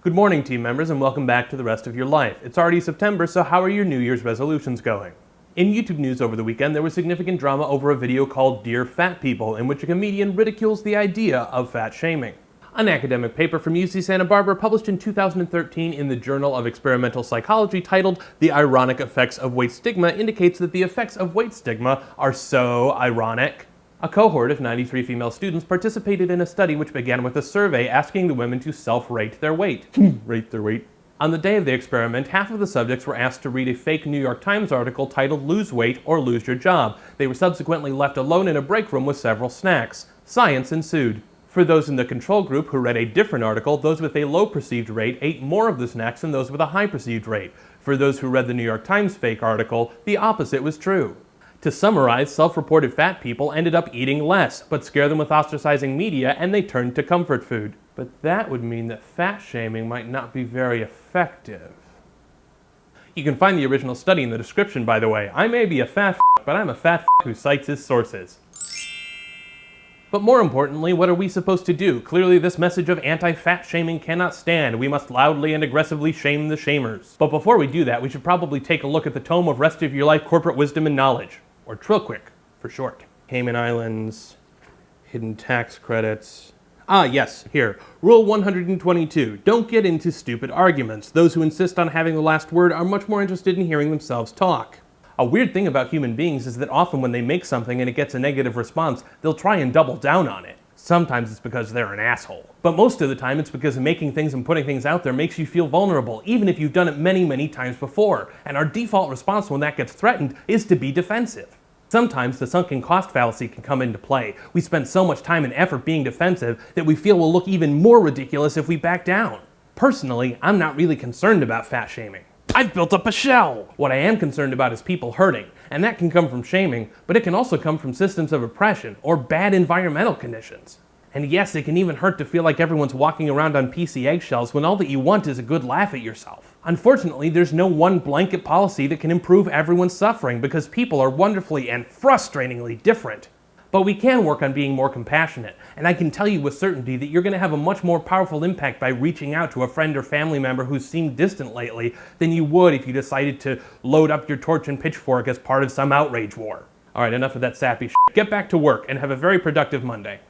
Good morning, team members, and welcome back to the rest of your life. It's already September, so how are your New Year's resolutions going? In YouTube news over the weekend, there was significant drama over a video called Dear Fat People, in which a comedian ridicules the idea of fat shaming. An academic paper from UC Santa Barbara published in 2013 in the Journal of Experimental Psychology titled The Ironic Effects of Weight Stigma indicates that the effects of weight stigma are so ironic. A cohort of 93 female students participated in a study which began with a survey asking the women to self-rate their weight. Rate their weight. On the day of the experiment, half of the subjects were asked to read a fake New York Times article titled Lose Weight or Lose Your Job. They were subsequently left alone in a break room with several snacks. Science ensued. For those in the control group who read a different article, those with a low perceived rate ate more of the snacks than those with a high perceived rate. For those who read the New York Times fake article, the opposite was true. To summarize, self-reported fat people ended up eating less, but scare them with ostracizing media and they turned to comfort food. But that would mean that fat shaming might not be very effective. You can find the original study in the description, by the way. I may be a fat but I'm a fat who cites his sources. But more importantly, what are we supposed to do? Clearly this message of anti-fat shaming cannot stand. We must loudly and aggressively shame the shamers. But before we do that, we should probably take a look at the tome of Rest of Your Life Corporate Wisdom and Knowledge. Or Trillquick, for short. Cayman Islands, hidden tax credits. Ah, yes, here. Rule 122. Don't get into stupid arguments. Those who insist on having the last word are much more interested in hearing themselves talk. A weird thing about human beings is that often when they make something and it gets a negative response, they'll try and double down on it. Sometimes it's because they're an asshole. But most of the time it's because making things and putting things out there makes you feel vulnerable, even if you've done it many, many times before. And our default response when that gets threatened is to be defensive. Sometimes the sunken cost fallacy can come into play. We spend so much time and effort being defensive that we feel we'll look even more ridiculous if we back down. Personally, I'm not really concerned about fat shaming. I've built up a shell! What I am concerned about is people hurting, and that can come from shaming, but it can also come from systems of oppression or bad environmental conditions. And yes, it can even hurt to feel like everyone's walking around on PC eggshells when all that you want is a good laugh at yourself. Unfortunately, there's no one blanket policy that can improve everyone's suffering because people are wonderfully and frustratingly different. But we can work on being more compassionate, and I can tell you with certainty that you're going to have a much more powerful impact by reaching out to a friend or family member who's seemed distant lately than you would if you decided to load up your torch and pitchfork as part of some outrage war. Alright, enough of that sappy shit. Get back to work and have a very productive Monday.